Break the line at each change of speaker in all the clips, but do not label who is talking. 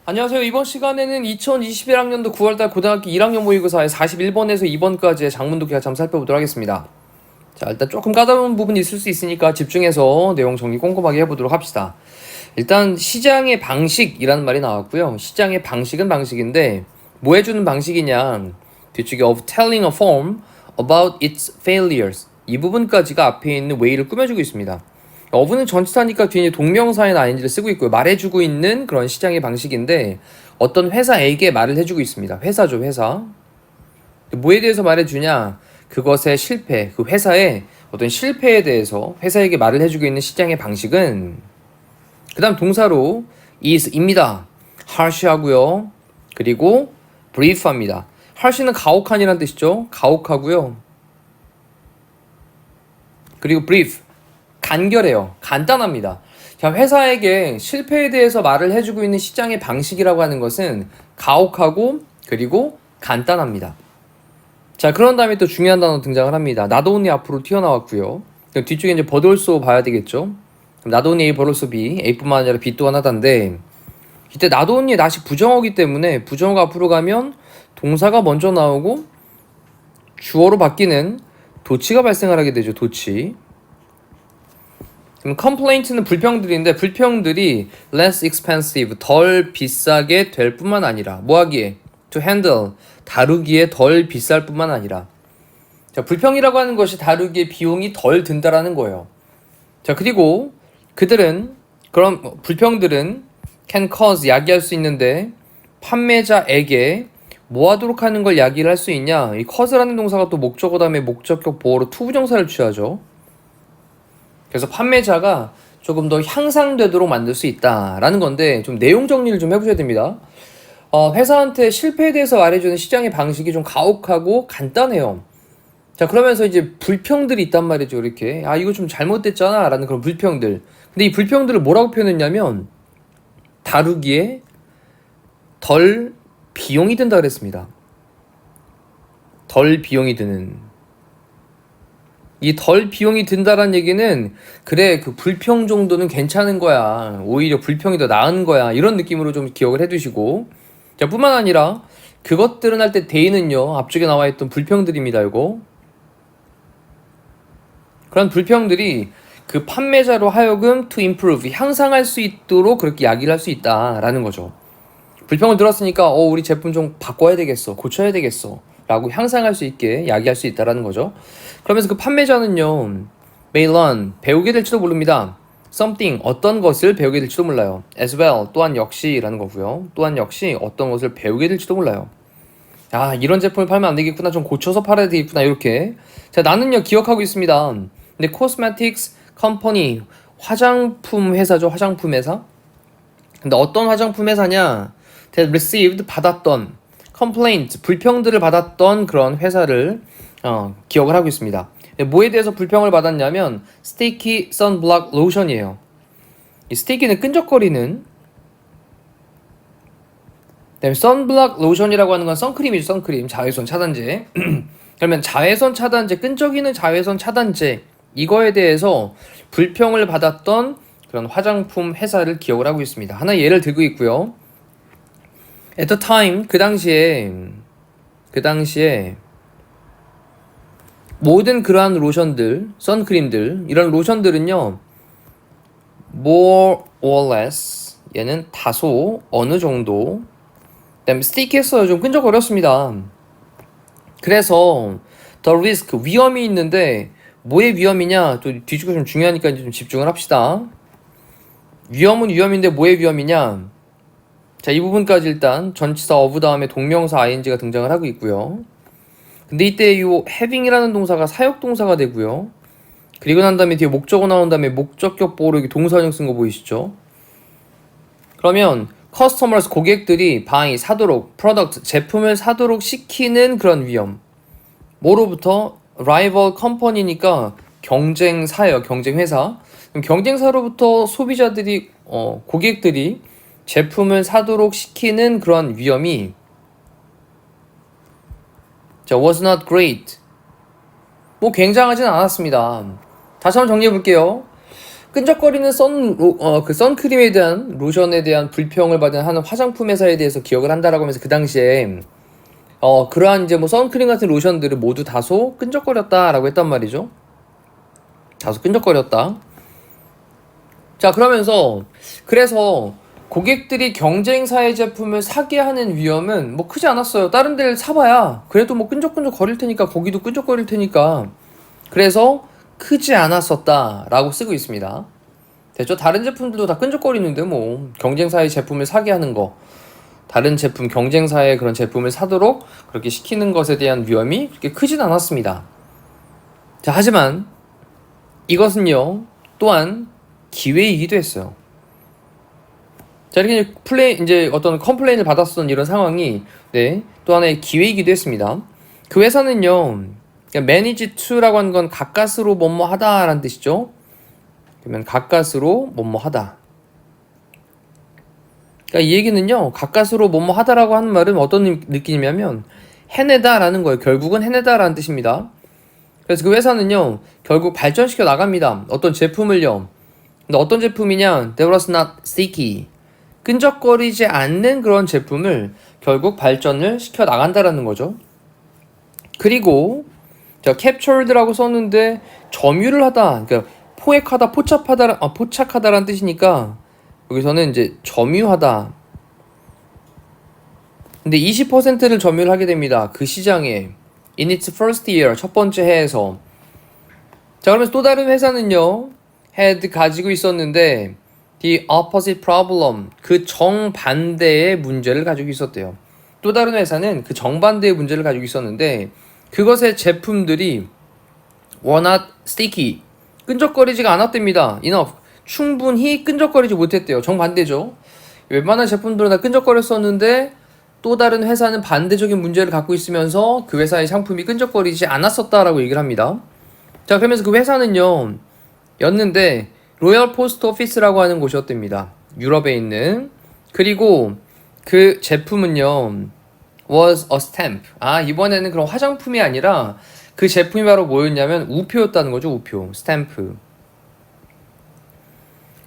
안녕하세요. 이번 시간에는 2021학년도 9월달 고등학교 1학년 모의고사의 41번에서 2번까지의 장문 독해가 잠 살펴보도록 하겠습니다. 자, 일단 조금 까다로운 부분이 있을 수 있으니까 집중해서 내용 정리 꼼꼼하게 해보도록 합시다. 일단 시장의 방식이라는 말이 나왔고요. 시장의 방식은 방식인데 뭐 해주는 방식이냐, 뒤쪽에 of telling a firm about its failures, 이 부분까지가 앞에 있는 way를 꾸며주고 있습니다. of는 전치사니까 뒤에 동명사인 ing를 쓰고 있고요. 말해주고 있는 그런 시장의 방식인데 어떤 회사에게 말을 해주고 있습니다. 회사죠, 회사. 뭐에 대해서 말해주냐? 그것의 실패, 그 회사의 어떤 실패에 대해서 회사에게 말을 해주고 있는 시장의 방식은, 그 다음 동사로 is입니다. harsh 하고요. 그리고 brief 합니다. harsh는 가혹한이라는 뜻이죠. 가혹하고요. 그리고 brief, 간결해요. 간단합니다. 자, 회사에게 실패에 대해서 말을 해주고 있는 시장의 방식이라고 하는 것은 가혹하고 그리고 간단합니다. 자, 그런 다음에 또 중요한 단어 등장을 합니다. not only 앞으로 튀어나왔고요. 뒤쪽에 이제 but also 봐야 되겠죠. not only A, but also B, A뿐만 아니라 B 또한 하다인데, 이때 not only not이 부정어기 때문에 부정어가 앞으로 가면 동사가 먼저 나오고 주어로 바뀌는 도치가 발생을 하게 되죠. 도치. 그럼 complaint는 불평들인데 불평들이 less expensive, 덜 비싸게 될 뿐만 아니라 뭐 하기에? to handle, 다루기에 덜 비쌀 뿐만 아니라, 자, 불평이라고 하는 것이 다루기에 비용이 덜 든다라는 거예요. 자, 그리고 그들은, 그런 불평들은 can cause, 야기할 수 있는데 판매자에게 뭐 하도록 하는 걸 야기를 할 수 있냐? 이 cause라는 동사가 또 목적어 다음에 목적격 보어로 투부정사를 취하죠. 그래서 판매자가 조금 더 향상되도록 만들 수 있다라는 건데, 좀 내용 정리를 좀 해보셔야 됩니다. 회사한테 실패에 대해서 말해주는 시장의 방식이 좀 가혹하고 간단해요. 자, 그러면서 이제 불평들이 있단 말이죠. 이렇게, 아, 이거 좀 잘못됐잖아 라는 그런 불평들. 근데 이 불평들을 뭐라고 표현했냐면 다루기에 덜 비용이 든다 그랬습니다. 덜 비용이 드는, 이 덜 비용이 든다라는 얘기는, 그래, 그 불평 정도는 괜찮은 거야, 오히려 불평이 더 나은 거야, 이런 느낌으로 좀 기억을 해두시고, 자, 뿐만 아니라 그것들은 할 때 대의는요, 앞쪽에 나와 있던 불평들입니다. 이거 그런 불평들이 그 판매자로 하여금 to improve, 향상할 수 있도록 그렇게 야기를 할 수 있다라는 거죠. 불평을 들었으니까 우리 제품 좀 바꿔야 되겠어, 고쳐야 되겠어 라고 향상할 수 있게 야기할 수 있다라는 거죠. 그러면서 그 판매자는요, may learn, 배우게 될지도 모릅니다. something, 어떤 것을 배우게 될지도 몰라요. as well, 또한 역시 라는 거고요. 또한 역시 어떤 것을 배우게 될지도 몰라요. 아, 이런 제품을 팔면 안 되겠구나, 좀 고쳐서 팔아야 되겠구나, 이렇게. 자, 나는요 기억하고 있습니다. 근데 cosmetics company, 화장품 회사죠. 화장품 회사. 근데 어떤 화장품 회사냐? that received, 받았던, complaint, 불평들을 받았던 그런 회사를 기억을 하고 있습니다. 뭐에 대해서 불평을 받았냐면 sticky sunblock lotion이에요. 이 sticky는 끈적거리는, sunblock lotion이라고 하는 건 선크림이죠. 선크림, 자외선 차단제. 그러면 자외선 차단제, 끈적이는 자외선 차단제, 이거에 대해서 불평을 받았던 그런 화장품 회사를 기억을 하고 있습니다. 하나 예를 들고 있고요. At the time, 그 당시에 모든 그러한 로션들, 선크림들, 이런 로션들은요, more or less, 얘는 다소, 어느 정도, 그 다음에 sticky했어요. 좀 끈적거렸습니다. 그래서 the risk, 위험이 있는데, 뭐의 위험이냐? 또 뒤쪽이 좀 중요하니까 이제 좀 집중을 합시다. 위험은 위험인데 뭐의 위험이냐? 자, 이 부분까지 일단 전치사 of 다음에 동명사 ing가 등장을 하고 있고요. 근데 이때 이 having이라는 동사가 사역동사가 되고요. 그리고 난 다음에 뒤에 목적어 나온 다음에 목적격 보호로 이렇게 동사형 쓴 거 보이시죠? 그러면 customers, 고객들이 buy, 사도록, product, 제품을 사도록 시키는 그런 위험. 뭐로부터? rival company니까 경쟁사예요. 경쟁회사. 그럼 경쟁사로부터 소비자들이, 고객들이 제품을 사도록 시키는 그런 위험이, 자, was not great, 뭐 굉장하진 않았습니다. 다시 한번 정리해 볼게요. 끈적거리는 선크림에 대한 로션에 대한 불평을 받은 한 화장품 회사에 대해서 기억을 한다라고 하면서 그 당시에 그러한 이제 뭐 선크림 같은 로션들을 모두 다소 끈적거렸다라고 했단 말이죠. 다소 끈적거렸다. 자, 그래서 고객들이 경쟁사의 제품을 사게 하는 위험은 뭐 크지 않았어요. 다른 데를 사봐야 그래도 뭐 끈적끈적 거릴 테니까, 거기도 끈적거릴 테니까. 그래서 크지 않았었다라고 쓰고 있습니다. 됐죠? 다른 제품들도 다 끈적거리는데 뭐 경쟁사의 제품을 사게 하는 거, 다른 제품, 경쟁사의 그런 제품을 사도록 그렇게 시키는 것에 대한 위험이 그렇게 크진 않았습니다. 자, 하지만 이것은요 또한 기회이기도 했어요. 자, 이렇게 이제 어떤 컴플레인을 받았었던 이런 상황이 또 하나의 기회이기도 했습니다. 그 회사는요, manage to라고 하는 건 가까스로 뭐뭐 하다라는 뜻이죠. 그러면 가까스로 뭐뭐 하다. 그러니까 이 얘기는요, 가까스로 뭐뭐 하다라고 하는 말은 어떤 느낌이냐면 해내다라는 거예요. 결국은 해내다라는 뜻입니다. 그래서 그 회사는요, 결국 발전시켜 나갑니다. 어떤 제품을요. 근데 어떤 제품이냐? That was not sticky. 끈적거리지 않는 그런 제품을 결국 발전을 시켜 나간다라는 거죠. 그리고 제가 captured라고 썼는데 점유를 하다, 그러니까 포획하다, 포착하다라는 뜻이니까 여기서는 이제 점유하다. 근데 20%를 점유를 하게 됩니다. 그 시장에 in its first year, 첫 번째 해에서. 자, 그러면서 또 다른 회사는요, had 가지고 있었는데 the opposite problem, 그 정반대의 문제를 가지고 있었대요. 또 다른 회사는 그 정반대의 문제를 가지고 있었는데 그것의 제품들이 were not sticky, 끈적거리지가 않았답니다. enough, 충분히 끈적거리지 못했대요. 정반대죠. 웬만한 제품들은 다 끈적거렸었는데 또 다른 회사는 반대적인 문제를 갖고 있으면서 그 회사의 상품이 끈적거리지 않았었다라고 얘기를 합니다. 자, 그러면서 그 회사는요, 였는데 로열 포스트 오피스라고 하는 곳이었답니다. 유럽에 있는. 그리고 그 제품은요, was a stamp. 이번에는 그런 화장품이 아니라 그 제품이 바로 뭐였냐면 우표였다는 거죠. 우표, 스탬프.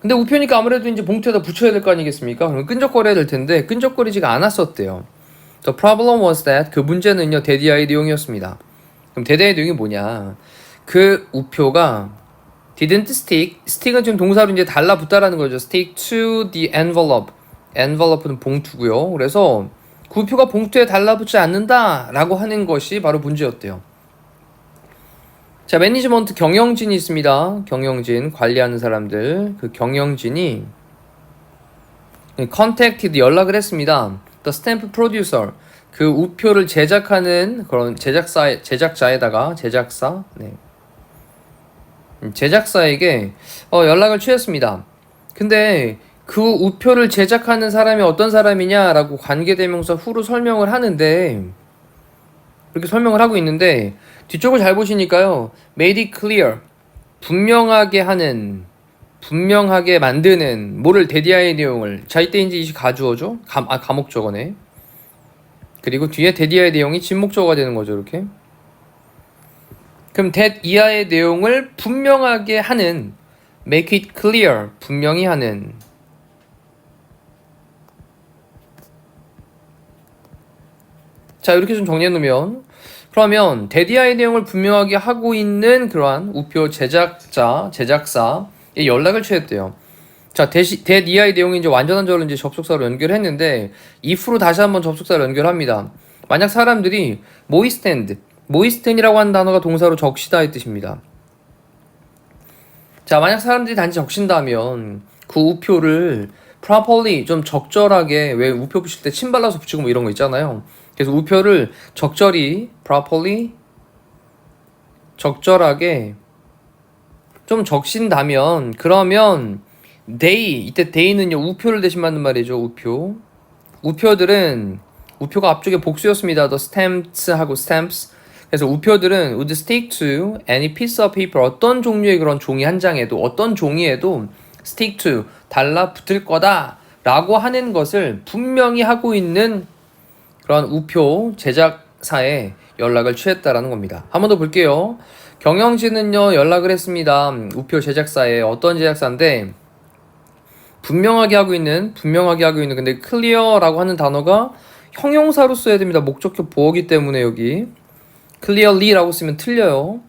근데 우표니까 아무래도 이제 봉투에다 붙여야 될 거 아니겠습니까? 그럼 끈적거려야 될 텐데 끈적거리지가 않았었대요. The problem was that, 그 문제는요, 데디아의 내용이었습니다. 그럼 데디아의 내용이 뭐냐? 그 우표가 didn't stick. stick은 지금 동사로 이제 달라붙다라는 거죠. stick to the envelope. envelope는 봉투고요. 그래서 그 우표가 봉투에 달라붙지 않는다라고 하는 것이 바로 문제였대요. 자, 매니지먼트 경영진이 있습니다. 경영진, 관리하는 사람들. 그 경영진이 contacted, 연락을 했습니다. The stamp producer, 그 우표를 제작하는 그런 제작사에게 연락을 취했습니다. 근데 그 우표를 제작하는 사람이 어떤 사람이냐라고 관계대명사 후로 설명을 하는데, 그렇게 설명을 하고 있는데 뒤쪽을 잘 보시니까요, made it clear, 분명하게 만드는, 뭐를, 데디아의 내용을. 자, 이때 이제 이 가주어죠. 가목적어네. 그리고 뒤에 데디아의 내용이 진목적어가 되는 거죠. 이렇게. 그럼 that 이하의 내용을 분명하게 하는, make it clear, 분명히 하는. 자, 이렇게 좀 정리해 놓으면, 그러면 데디아의 내용을 분명하게 하고 있는 그러한 우표 제작사에 연락을 취했대요. 자, 데디아의 내용이 이제 완전한 절로 이제 접속사로 연결했는데 if로 다시 한번 접속사로 연결합니다. 만약 사람들이 모이스텐이라고 하는 단어가 동사로 적시다의 뜻입니다. 자, 만약 사람들이 단지 적신다면 그 우표를 properly, 좀 적절하게, 왜 우표 붙일 때 침 발라서 붙이고 뭐 이런 거 있잖아요. 그래서 우표를 적절히, properly, 적절하게 좀 적신다면, 그러면 이때 they는요, 우표를 대신받는 말이죠. 우표가 앞쪽에 복수였습니다. the stamps하고 stamps. 그래서 우표들은 would stick to any piece of paper, 어떤 종류의 그런 종이 한 장에도, 어떤 종이에도 stick to, 달라붙을 거다 라고 하는 것을 분명히 하고 있는 그런 우표 제작사에 연락을 취했다라는 겁니다. 한 번 더 볼게요. 경영진은요 연락을 했습니다. 우표 제작사에. 어떤 제작사인데 분명하게 하고 있는 근데 clear라고 하는 단어가 형용사로 써야 됩니다. 목적격 보어기 때문에 여기 clearly라고 쓰면 틀려요.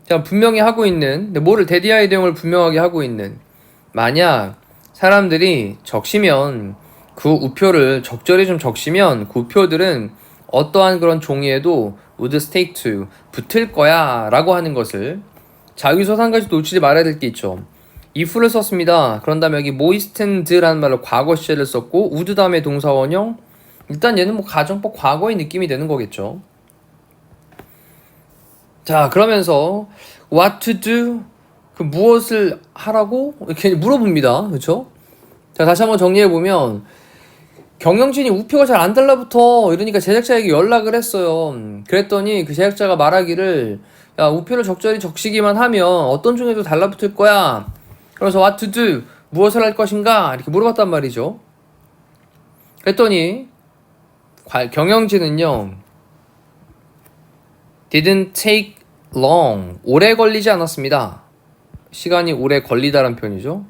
자, 분명히 하고 있는, 근데 뭐를 데디아의 내용을 분명하게 하고 있는. 만약 사람들이 적시면 그 우표를 적절히 좀 적시면 그 우표들은 어떠한 그런 종이에도 would stick to 붙을 거야 라고 하는 것을. 자, 여기서 한 가지 놓치지 말아야 될 게 있죠. if를 썼습니다. 그런 다음에 여기 moistened라는 말로 과거 시제를 썼고 would 다음에 동사 원형. 일단 얘는 뭐 가정법 과거의 느낌이 되는 거겠죠. 자, 그러면서 what to do, 그 무엇을 하라고 이렇게 물어봅니다. 그렇죠? 자, 다시 한번 정리해 보면 경영진이 우표가 잘 안 달라붙어 이러니까 제작자에게 연락을 했어요. 그랬더니 그 제작자가 말하기를 야, 우표를 적절히 적시기만 하면 어떤 종에도 달라붙을 거야. 그래서 what to do, 무엇을 할 것인가 이렇게 물어봤단 말이죠. 그랬더니 경영진은요 didn't take long, 오래 걸리지 않았습니다. 시간이 오래 걸리다란 표현이죠.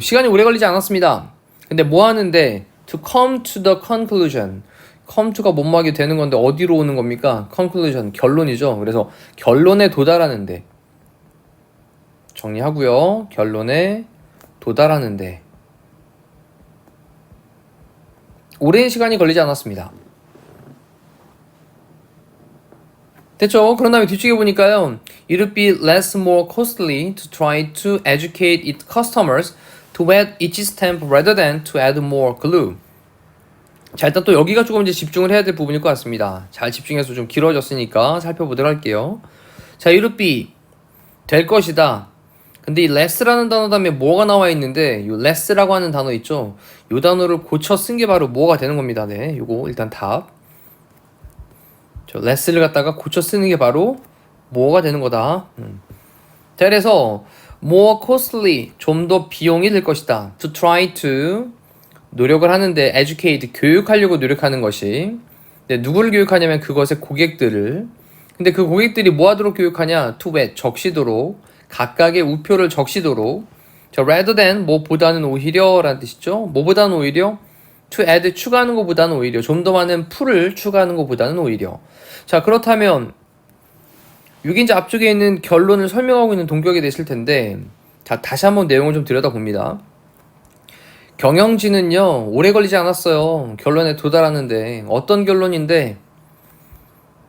시간이 오래 걸리지 않았습니다. 근데 뭐 하는데 to come to the conclusion, come to가 뭐뭐하게 되는 건데 어디로 오는 겁니까? conclusion, 결론이죠. 그래서 결론에 도달하는데 정리하고요. 결론에 도달하는데 오랜 시간이 걸리지 않았습니다. 됐죠? 그런 다음에 뒤쪽에 보니까요. It would be less more costly to try to educate its customers to add each stamp rather than to add more glue. 자, 일단 또 여기가 조금 이제 집중을 해야 될 부분일 것 같습니다. 잘 집중해서 좀 길어졌으니까 살펴보도록 할게요. 자, it would be 될 것이다. 근데 이 less라는 단어 다음에 뭐가 나와 있는데 이 less라고 하는 단어 있죠? 이 단어를 고쳐 쓴 게 바로 뭐가 되는 겁니다. 네, 요거 일단 답. less를 갖다가 고쳐 쓰는 게 바로 뭐가 되는 거다. 자, 그래서 more costly, 좀 더 비용이 들 것이다. to try to, 노력을 하는데 educate, 교육하려고 노력하는 것이. 근데 누구를 교육하냐면 그것의 고객들을. 근데 그 고객들이 뭐 하도록 교육하냐? to add, 적시도록, 각각의 우표를 적시도록. 자, rather than, 뭐보다는 오히려 라는 뜻이죠. 뭐보다는 오히려 to add, 추가하는 것보다는 오히려 좀 더 많은 풀을 추가하는 것보다는 오히려. 자, 그렇다면 여기 이제 앞쪽에 있는 결론을 설명하고 있는 동격이 되실 텐데, 자, 다시 한번 내용을 좀 들여다봅니다. 경영진은요 오래 걸리지 않았어요. 결론에 도달하는데. 어떤 결론인데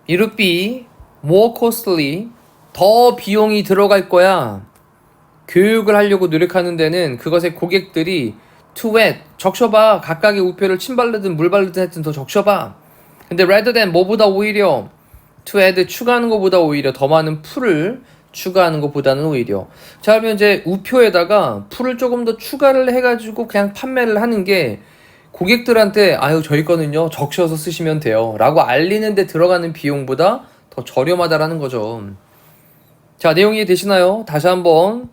it would be more costly, 더 비용이 들어갈 거야. 교육을 하려고 노력하는 데는 그것의 고객들이 to add, 적셔봐. 각각의 우표를 침 바르든 물 바르든 했든 더 적셔봐. 근데 rather than, 뭐보다 오히려 to add, 추가하는 것보다 오히려 더 많은 풀을 추가하는 것보다는 오히려. 자, 그러면 이제 우표에다가 풀을 조금 더 추가를 해가지고 그냥 판매를 하는 게 고객들한테 아유 저희 거는요 적셔서 쓰시면 돼요 라고 알리는 데 들어가는 비용보다 더 저렴하다라는 거죠. 자, 내용이 되시나요? 다시 한번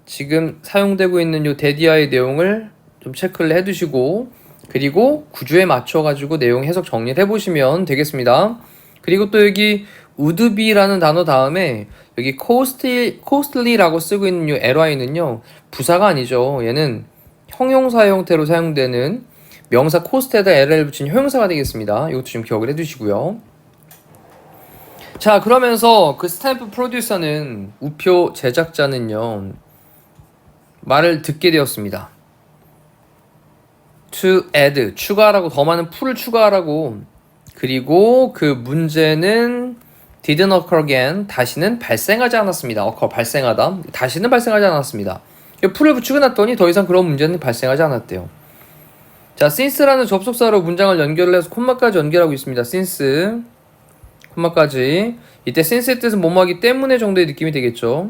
지금 사용되고 있는 요 데디아의 내용을 좀 체크를 해두시고 그리고 구조에 맞춰가지고 내용 해석 정리를 해보시면 되겠습니다. 그리고 또 여기 would be라는 단어 다음에 여기 costly라고 쓰고 있는 이 ly는요 부사가 아니죠. 얘는 형용사 형태로 사용되는 명사 cost에다 l을 붙인 형용사가 되겠습니다. 이것도 좀 기억을 해두시고요. 자, 그러면서 그 스탬프 프로듀서는 우표 제작자는요 말을 듣게 되었습니다. to add, 추가하라고, 더 많은 풀을 추가하라고. 그리고 그 문제는 didn't occur again, 다시는 발생하지 않았습니다. 발생하다, 다시는 발생하지 않았습니다. 풀을 붙이고 났더니 더 이상 그런 문제는 발생하지 않았대요. 자, since라는 접속사로 문장을 연결해서 콤마까지 연결하고 있습니다. since, 콤마까지. 이때 since의 뜻은 뭐뭐하기 때문에 정도의 느낌이 되겠죠.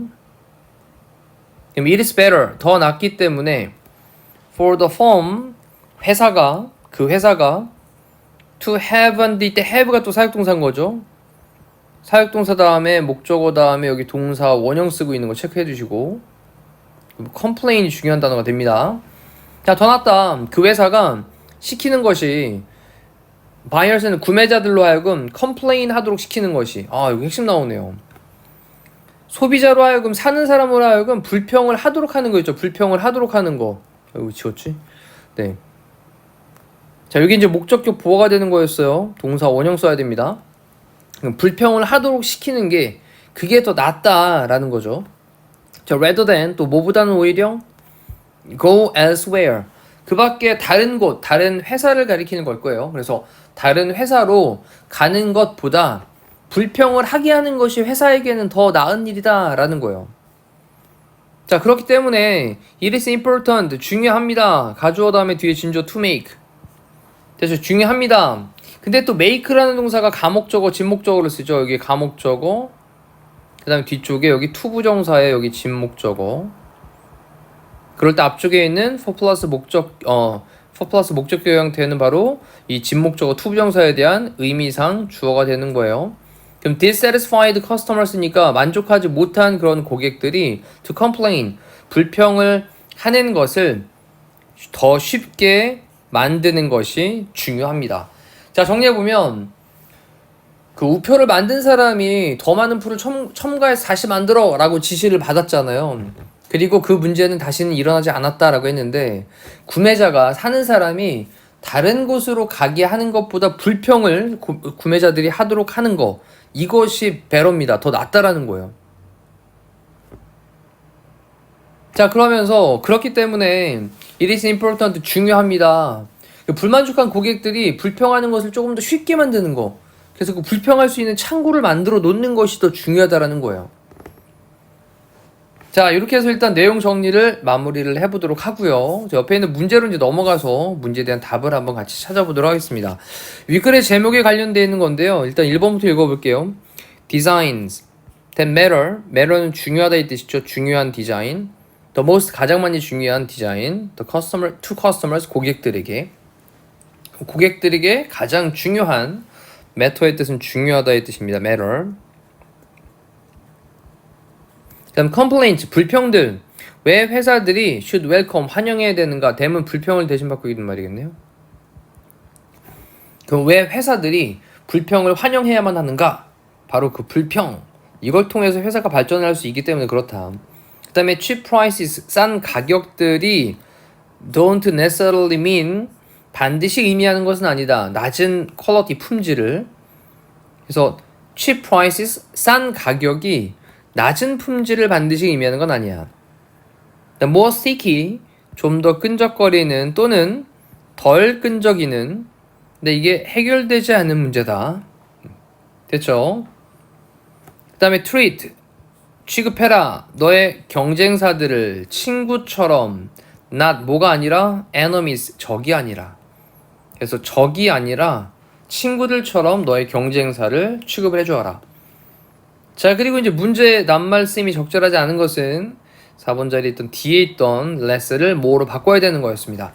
그럼 it is better, 더 낫기 때문에 for the firm, 회사가, 그 회사가 to have, 한데 이때 have가 또 사역동사인 거죠. 사역동사 다음에 목적어 다음에 여기 동사 원형 쓰고 있는 거 체크해 주시고 complain이 중요한 단어가 됩니다. 자, 더 낫다. 그 회사가 시키는 것이 바이어스는 구매자들로 하여금 complain 하도록 시키는 것이. 아, 여기 핵심 나오네요. 소비자로 하여금 사는 사람으로 하여금 불평을 하도록 하는 거 있죠. 불평을 하도록 하는 거. 여기 지웠지? 네. 자, 여기 이제 목적격 보어가 되는 거였어요. 동사 원형 써야 됩니다. 불평을 하도록 시키는 게 그게 더 낫다라는 거죠. 자, rather than 또 뭐보다는 오히려 go elsewhere. 그 밖에 다른 곳, 다른 회사를 가리키는 걸 거예요. 그래서 다른 회사로 가는 것보다 불평을 하게 하는 것이 회사에게는 더 나은 일이다 라는 거예요. 자, 그렇기 때문에 it is important, 중요합니다. 가주어 다음에 뒤에 진조 to make. 그래서 중요합니다. 근데 또 make라는 동사가 가목적어, 진목적어를 쓰죠. 여기 가목적어, 그 다음에 뒤쪽에 여기 to 부정사에 여기 진목적어. 그럴 때 앞쪽에 있는 for 플러스 목적격 형태는 바로 이 진목적어 to 부정사에 대한 의미상 주어가 되는 거예요. 그럼 dissatisfied customers니까 만족하지 못한 그런 고객들이 to complain, 불평을 하는 것을 더 쉽게 만드는 것이 중요합니다. 자, 정리해보면 그 우표를 만든 사람이 더 많은 풀을 첨가해서 다시 만들어 라고 지시를 받았잖아요. 그리고 그 문제는 다시는 일어나지 않았다라고 했는데 구매자가 사는 사람이 다른 곳으로 가게 하는 것보다 불평을 구매자들이 하도록 하는 거, 이것이 베러입니다. 더 낫다라는 거예요. 자, 그러면서 그렇기 때문에 it is important, 중요합니다. 불만족한 고객들이 불평하는 것을 조금 더 쉽게 만드는 거, 그래서 그 불평할 수 있는 창구를 만들어 놓는 것이 더 중요하다라는 거예요. 자, 이렇게 해서 일단 내용 정리를 마무리를 해보도록 하고요. 옆에 있는 문제로 이제 넘어가서 문제에 대한 답을 한번 같이 찾아보도록 하겠습니다. 윗글의 제목에 관련되어 있는 건데요. 일단 1번부터 읽어볼게요. Designs that matter. matter는 중요하다 이 뜻이죠. 중요한 디자인. The most, 가장 많이 중요한 디자인. The customer, to customers, 고객들에게. 고객들에게 가장 중요한, matter의 뜻은 중요하다의 뜻입니다. matter. 그다음 complaints, 불평들. 왜 회사들이 should welcome, 환영해야 되는가? 대면 불평을 대신 받고 있는 말이겠네요. 그럼 왜 회사들이 불평을 환영해야만 하는가? 바로 그 불평, 이걸 통해서 회사가 발전을 할 수 있기 때문에 그렇다. 그 다음에 cheap prices, 싼 가격들이 don't necessarily mean, 반드시 의미하는 것은 아니다. 낮은 퀄리티, 품질을. 그래서 cheap prices, 싼 가격이 낮은 품질을 반드시 의미하는 건 아니야. more sticky, 좀 더 끈적거리는 또는 덜 끈적이는, 근데 이게 해결되지 않은 문제다. 됐죠? 그 다음에 treat, 취급해라. 너의 경쟁사들을 친구처럼, not 뭐가 아니라 enemies, 적이 아니라. 그래서 적이 아니라 친구들처럼 너의 경쟁사를 취급을 해주어라. 자, 그리고 이제 문제 낱말씀이 적절하지 않은 것은 4번 자리에 있던 뒤에 있던 less를 뭐로 바꿔야 되는 거였습니다.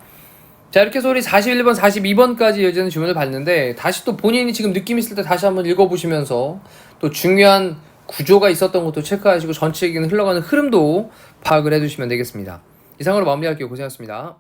자, 이렇게 해서 우리 41번, 42번까지 이어지는 질문을 봤는데 다시 또 본인이 지금 느낌 있을 때 다시 한번 읽어보시면서 또 중요한 구조가 있었던 것도 체크하시고 전체적인 흘러가는 흐름도 파악을 해두시면 되겠습니다. 이상으로 마무리할게요. 고생하셨습니다.